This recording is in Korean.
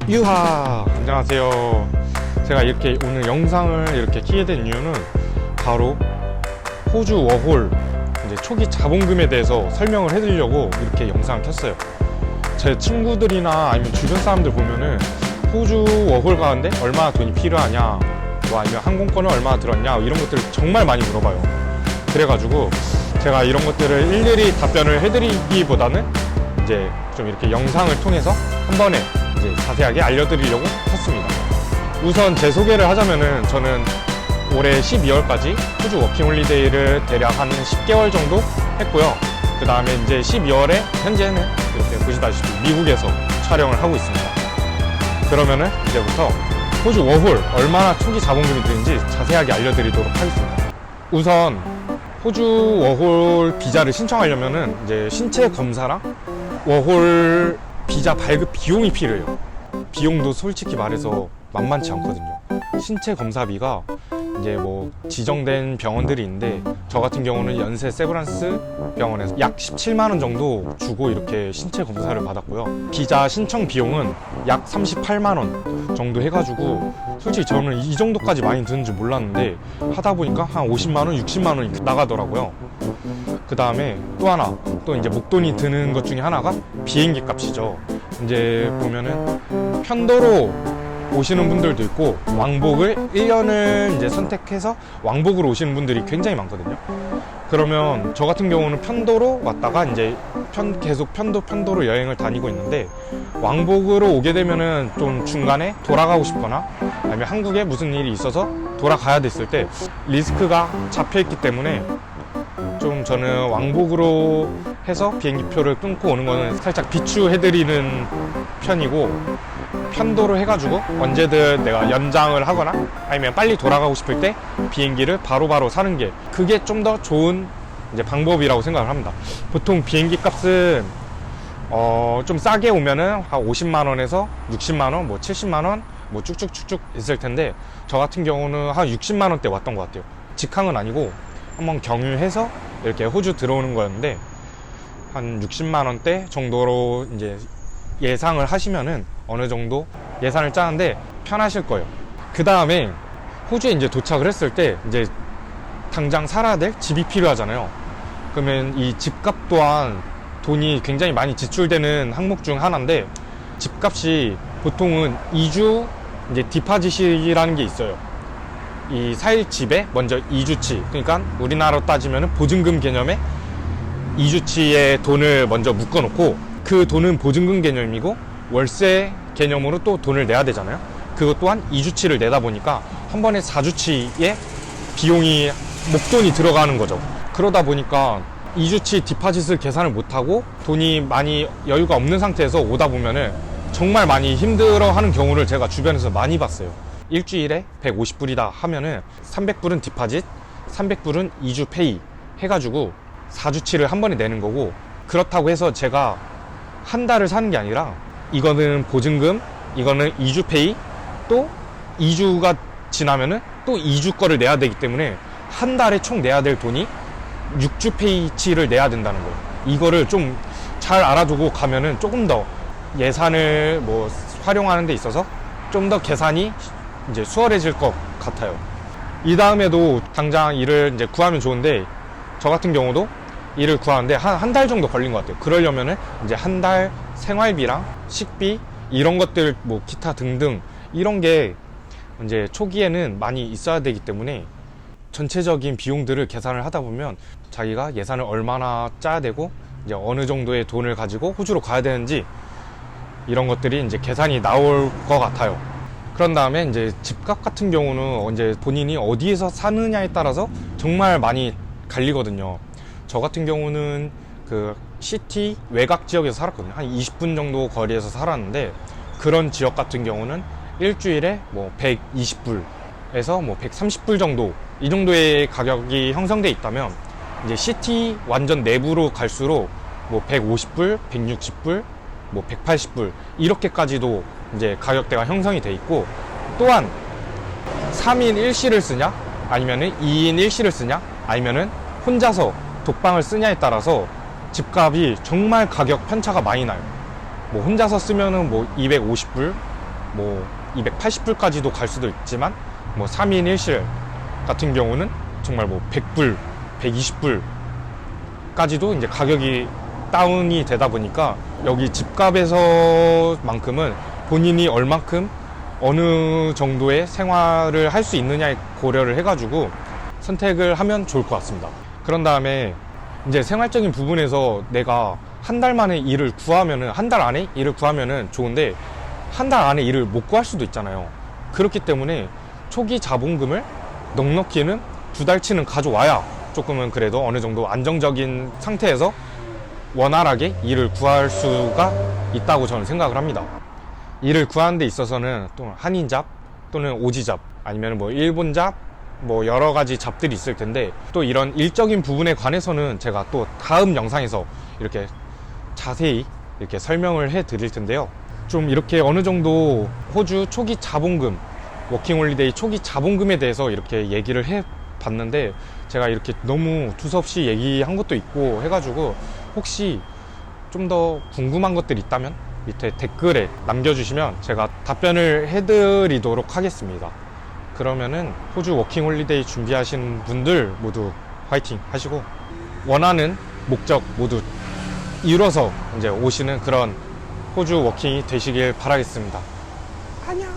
유하! 안녕하세요. 제가 이렇게 오늘 영상을 이렇게 키게 된 이유는 바로 호주 워홀 이제 초기 자본금에 대해서 설명을 해드리려고 이렇게 영상을 켰어요. 제 친구들이나 아니면 주변 사람들 보면은 호주 워홀 가는데 얼마나 돈이 필요하냐, 뭐 아니면 항공권은 얼마나 들었냐, 이런 것들을 정말 많이 물어봐요. 그래가지고 제가 이런 것들을 일일이 답변을 해드리기보다는 이제 좀 이렇게 영상을 통해서 한 번에 이제 자세하게 알려드리려고 켰습니다. 우선 제 소개를 하자면은 저는 올해 12월까지 호주 워킹홀리데이를 대략 한 10개월 정도 했고요. 그 다음에 이제 12월에 현재는 이렇게 보시다시피 미국에서 촬영을 하고 있습니다. 그러면은 이제부터 호주 워홀 얼마나 초기 자본금이 드는지 자세하게 알려드리도록 하겠습니다. 우선 호주 워홀 비자를 신청하려면은 이제 신체 검사랑 워홀 비자 발급 비용이 필요해요. 비용도 솔직히 말해서 만만치 않거든요. 신체 검사비가 이제 뭐 지정된 병원들이 있는데 저 같은 경우는 연세 세브란스 병원에서 약 17만 원 정도 주고 이렇게 신체 검사를 받았고요. 비자 신청 비용은 약 38만 원 정도 해가지고 솔직히 저는 이 정도까지 많이 드는 줄 몰랐는데 하다 보니까 한 50만 원, 60만 원이 나가더라고요. 그 다음에 또 하나, 또 이제 목돈이 드는 것 중에 하나가 비행기 값이죠. 이제 보면은 편도로 오시는 분들도 있고 왕복을 1년을 이제 선택해서 왕복으로 오시는 분들이 굉장히 많거든요. 그러면 저 같은 경우는 편도로 왔다가 이제 계속 편도로 여행을 다니고 있는데 왕복으로 오게 되면은 좀 중간에 돌아가고 싶거나 아니면 한국에 무슨 일이 있어서 돌아가야 됐을 때 리스크가 잡혀있기 때문에 좀 저는 왕복으로 해서 비행기표를 끊고 오는 거는 살짝 비추해드리는 편이고, 편도로 해가지고 언제든 내가 연장을 하거나 아니면 빨리 돌아가고 싶을 때 비행기를 바로바로 사는 게 그게 좀 더 좋은 이제 방법이라고 생각을 합니다. 보통 비행기 값은 좀 싸게 오면은 한 50만 원에서 60만 원, 뭐 70만 원, 뭐 쭉쭉쭉쭉 있을 텐데 저 같은 경우는 한 60만 원대 왔던 것 같아요. 직항은 아니고 한번 경유해서 이렇게 호주 들어오는 거였는데 한 60만 원대 정도로 이제 예상을 하시면은 어느 정도 예산을 짜는데 편하실 거예요. 그 다음에 호주에 이제 도착을 했을 때 이제 당장 살아야 될 집이 필요하잖아요. 그러면 이 집값 또한 돈이 굉장히 많이 지출되는 항목 중 하나인데, 집값이 보통은 2주 이제 디파짓이라는 게 있어요. 이 살 집에 먼저 2주치, 그러니까 우리나라로 따지면 보증금 개념에 2주치의 돈을 먼저 묶어놓고 그 돈은 보증금 개념이고 월세 개념으로 또 돈을 내야 되잖아요. 그것 또한 2주치를 내다 보니까 한 번에 4주치의 비용이 목돈이 들어가는 거죠. 그러다 보니까 2주치 디파짓을 계산을 못하고 돈이 많이 여유가 없는 상태에서 오다 보면은 정말 많이 힘들어하는 경우를 제가 주변에서 많이 봤어요. 일주일에 150불이다 하면은 300불은 디파짓, 300불은 2주 페이 해가지고 4주치를 한 번에 내는 거고, 그렇다고 해서 제가 한 달을 사는 게 아니라 이거는 보증금, 이거는 2주 페이, 또 2주가 지나면은 또 2주 거를 내야 되기 때문에 한 달에 총 내야 될 돈이 6주 페이치를 내야 된다는 거예요. 이거를 좀 잘 알아두고 가면은 조금 더 예산을 뭐 활용하는 데 있어서 좀 더 계산이 이제 수월해질 것 같아요. 이 다음에도 당장 일을 이제 구하면 좋은데 저 같은 경우도 일을 구하는데 한 달 정도 걸린 것 같아요. 그러려면은 이제 한 달 생활비랑 식비 이런 것들 뭐 기타 등등 이런 게 이제 초기에는 많이 있어야 되기 때문에 전체적인 비용들을 계산을 하다 보면 자기가 예산을 얼마나 짜야 되고 이제 어느 정도의 돈을 가지고 호주로 가야 되는지 이런 것들이 이제 계산이 나올 것 같아요. 그런 다음에 이제 집값 같은 경우는 이제 본인이 어디에서 사느냐에 따라서 정말 많이 갈리거든요. 저 같은 경우는 그 시티 외곽 지역에서 살았거든요. 한 20분 정도 거리에서 살았는데 그런 지역 같은 경우는 일주일에 뭐 120불에서 뭐 130불 정도 이 정도의 가격이 형성돼 있다면 이제 시티 완전 내부로 갈수록 뭐 150불, 160불, 뭐 180불 이렇게까지도 이제 가격대가 형성이 돼 있고, 또한 3인 1실을 쓰냐 아니면은 2인 1실을 쓰냐 아니면은 혼자서 독방을 쓰냐에 따라서 집값이 정말 가격 편차가 많이 나요. 뭐 혼자서 쓰면은 뭐 250불, 뭐 280불까지도 갈 수도 있지만 뭐 3인 1실 같은 경우는 정말 뭐 100불, 120불까지도 이제 가격이 다운이 되다 보니까 여기 집값에서만큼은 본인이 얼만큼 어느 정도의 생활을 할 수 있느냐에 고려를 해가지고 선택을 하면 좋을 것 같습니다. 그런 다음에 이제 생활적인 부분에서 내가 한 달 만에 일을 구하면은, 한 달 안에 일을 구하면은 좋은데 한 달 안에 일을 못 구할 수도 있잖아요. 그렇기 때문에 초기 자본금을 넉넉히는 2달치는 가져와야 조금은 그래도 어느 정도 안정적인 상태에서 원활하게 일을 구할 수가 있다고 저는 생각을 합니다. 일을 구하는 데 있어서는 또 한인잡 또는 오지잡 아니면 뭐 일본잡 뭐 여러 가지 잡들이 있을 텐데, 또 이런 일적인 부분에 관해서는 제가 또 다음 영상에서 이렇게 자세히 이렇게 설명을 해 드릴 텐데요. 좀 이렇게 어느 정도 호주 초기 자본금, 워킹홀리데이 초기 자본금에 대해서 이렇게 얘기를 해 봤는데, 제가 이렇게 너무 두서없이 얘기한 것도 있고 해가지고 혹시 좀 더 궁금한 것들 있다면 밑에 댓글에 남겨주시면 제가 답변을 해드리도록 하겠습니다. 그러면은 호주 워킹홀리데이 준비하신 분들 모두 화이팅 하시고 원하는 목적 모두 이뤄서 이제 오시는 그런 호주 워킹이 되시길 바라겠습니다. 안녕.